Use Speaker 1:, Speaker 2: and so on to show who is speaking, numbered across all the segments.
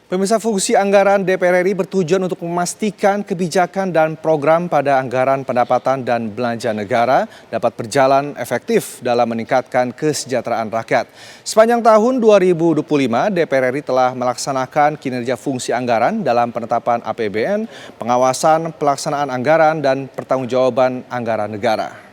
Speaker 1: Pemirsa, fungsi anggaran DPR RI bertujuan untuk memastikan kebijakan dan program pada anggaran pendapatan dan belanja negara dapat berjalan efektif dalam meningkatkan kesejahteraan rakyat. Sepanjang tahun 2025, DPR RI telah melaksanakan kinerja fungsi anggaran dalam penetapan APBN, pengawasan pelaksanaan anggaran, dan pertanggungjawaban anggaran negara.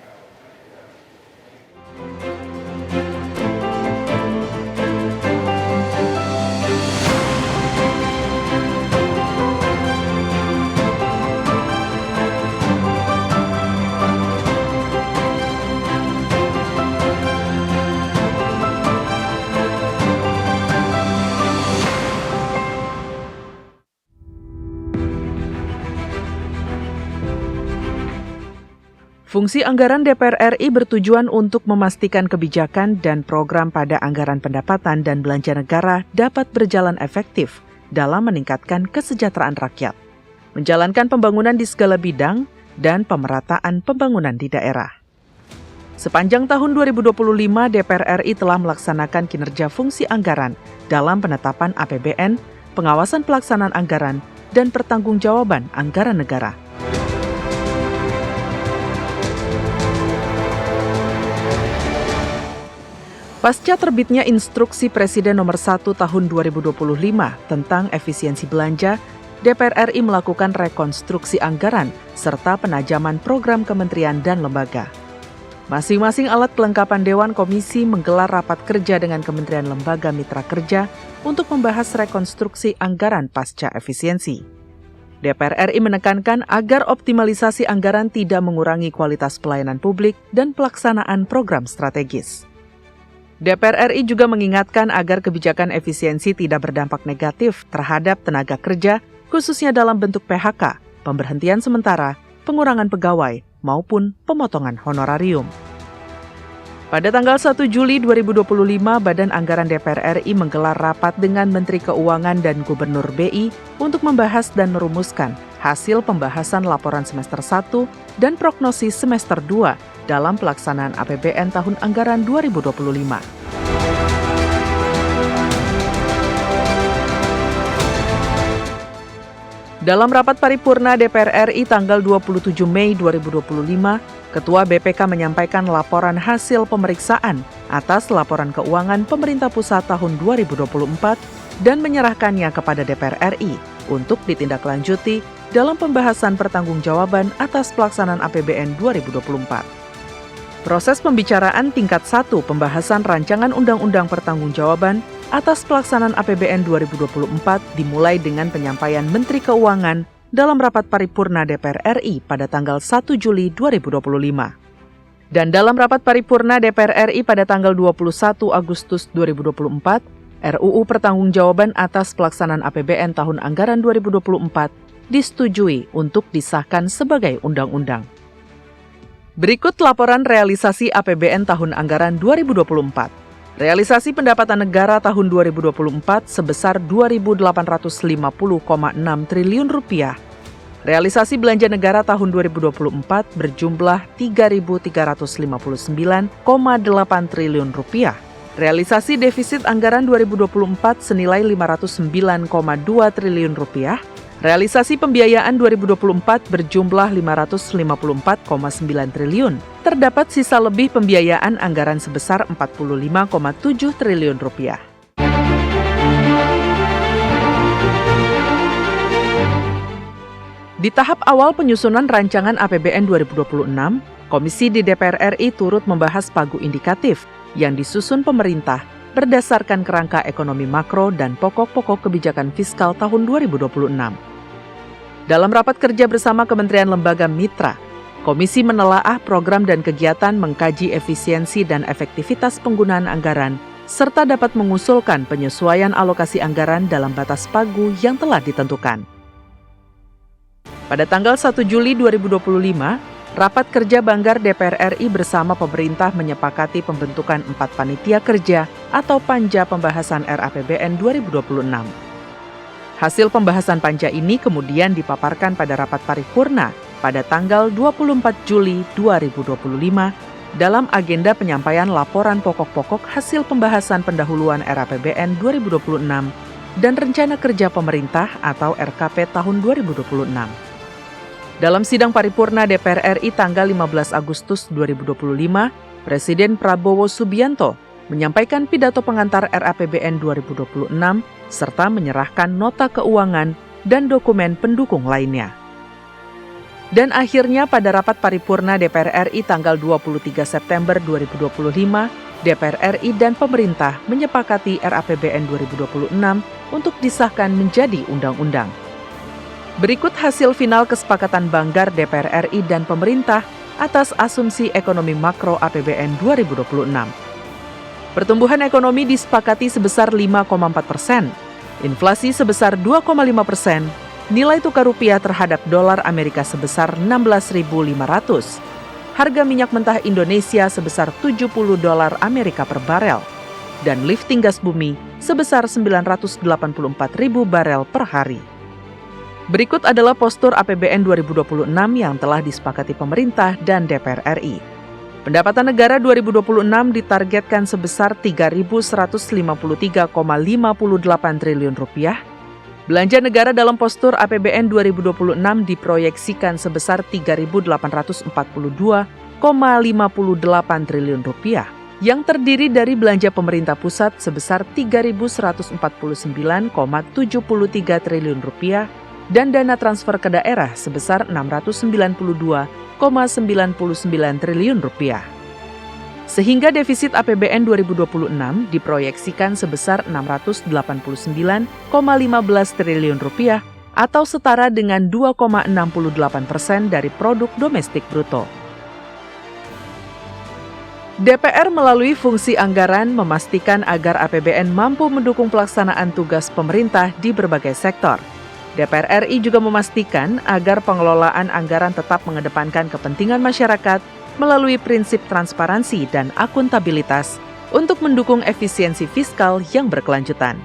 Speaker 2: Fungsi anggaran DPR RI bertujuan untuk memastikan kebijakan dan program pada anggaran pendapatan dan belanja negara dapat berjalan efektif dalam meningkatkan kesejahteraan rakyat, menjalankan pembangunan di segala bidang, dan pemerataan pembangunan di daerah. Sepanjang tahun 2025, DPR RI telah melaksanakan kinerja fungsi anggaran dalam penetapan APBN, pengawasan pelaksanaan anggaran, dan pertanggungjawaban anggaran negara. Pasca terbitnya Instruksi Presiden Nomor 1 Tahun 2025 tentang efisiensi belanja, DPR RI melakukan rekonstruksi anggaran serta penajaman program kementerian dan lembaga. Masing-masing alat kelengkapan Dewan Komisi menggelar rapat kerja dengan kementerian lembaga mitra kerja untuk membahas rekonstruksi anggaran pasca efisiensi. DPR RI menekankan agar optimalisasi anggaran tidak mengurangi kualitas pelayanan publik dan pelaksanaan program strategis. DPR RI juga mengingatkan agar kebijakan efisiensi tidak berdampak negatif terhadap tenaga kerja, khususnya dalam bentuk PHK, pemberhentian sementara, pengurangan pegawai, maupun pemotongan honorarium. Pada tanggal 1 Juli 2025, Badan Anggaran DPR RI menggelar rapat dengan Menteri Keuangan dan Gubernur BI untuk membahas dan merumuskan hasil pembahasan laporan semester 1 dan prognosis semester 2 dalam pelaksanaan APBN tahun anggaran 2025. Dalam rapat paripurna DPR RI tanggal 27 Mei 2025, Ketua BPK menyampaikan laporan hasil pemeriksaan atas laporan keuangan pemerintah pusat tahun 2024 dan menyerahkannya kepada DPR RI untuk ditindaklanjuti dalam pembahasan pertanggungjawaban atas pelaksanaan APBN 2024. Proses pembicaraan tingkat 1 pembahasan rancangan Undang-Undang Pertanggungjawaban atas pelaksanaan APBN 2024 dimulai dengan penyampaian Menteri Keuangan dalam rapat paripurna DPR RI pada tanggal 1 Juli 2025. Dan dalam rapat paripurna DPR RI pada tanggal 21 Agustus 2024, RUU Pertanggungjawaban atas pelaksanaan APBN tahun anggaran 2024 disetujui untuk disahkan sebagai undang-undang. Berikut laporan realisasi APBN tahun anggaran 2024. Realisasi pendapatan negara tahun 2024 sebesar Rp2.850,6 triliun. Realisasi belanja negara tahun 2024 berjumlah Rp3.359,8 triliun. Realisasi defisit anggaran 2024 senilai Rp509,2 triliun. Realisasi pembiayaan 2024 berjumlah Rp554,9 triliun. Terdapat sisa lebih pembiayaan anggaran sebesar Rp45,7 triliun. Di tahap awal penyusunan rancangan APBN 2026, Komisi di DPR RI turut membahas pagu indikatif yang disusun pemerintah berdasarkan kerangka ekonomi makro dan pokok-pokok kebijakan fiskal tahun 2026. Dalam rapat kerja bersama Kementerian Lembaga Mitra, Komisi menelaah program dan kegiatan mengkaji efisiensi dan efektivitas penggunaan anggaran, serta dapat mengusulkan penyesuaian alokasi anggaran dalam batas pagu yang telah ditentukan. Pada tanggal 1 Juli 2025, rapat kerja Banggar DPR RI bersama pemerintah menyepakati pembentukan 4 panitia kerja atau panja pembahasan RAPBN 2026. Hasil pembahasan panja ini kemudian dipaparkan pada rapat paripurna pada tanggal 24 Juli 2025 dalam agenda penyampaian laporan pokok-pokok hasil pembahasan pendahuluan RAPBN 2026 dan Rencana Kerja Pemerintah atau RKP tahun 2026. Dalam sidang paripurna DPR RI tanggal 15 Agustus 2025, Presiden Prabowo Subianto menyampaikan pidato pengantar RAPBN 2026 serta menyerahkan nota keuangan dan dokumen pendukung lainnya. Dan akhirnya pada rapat paripurna DPR RI tanggal 23 September 2025, DPR RI dan pemerintah menyepakati RAPBN 2026 untuk disahkan menjadi undang-undang. Berikut hasil final kesepakatan banggar DPR RI dan pemerintah atas asumsi ekonomi makro APBN 2026. Pertumbuhan ekonomi disepakati sebesar 5,4%, inflasi sebesar 2,5%, nilai tukar rupiah terhadap dolar Amerika sebesar 16.500, harga minyak mentah Indonesia sebesar 70 dolar Amerika per barel, dan lifting gas bumi sebesar 984.000 barel per hari. Berikut adalah postur APBN 2026 yang telah disepakati pemerintah dan DPR RI. Pendapatan negara 2026 ditargetkan sebesar Rp3.153,58 triliun. Belanja negara dalam postur APBN 2026 diproyeksikan sebesar Rp3.842,58 triliun, yang terdiri dari belanja pemerintah pusat sebesar Rp3.149,73 triliun dan dana transfer ke daerah sebesar Rp692,99 triliun. Sehingga defisit APBN 2026 diproyeksikan sebesar Rp689,15 triliun atau setara dengan 2,68% dari produk domestik bruto. DPR melalui fungsi anggaran memastikan agar APBN mampu mendukung pelaksanaan tugas pemerintah di berbagai sektor. DPR RI juga memastikan agar pengelolaan anggaran tetap mengedepankan kepentingan masyarakat melalui prinsip transparansi dan akuntabilitas untuk mendukung efisiensi fiskal yang berkelanjutan.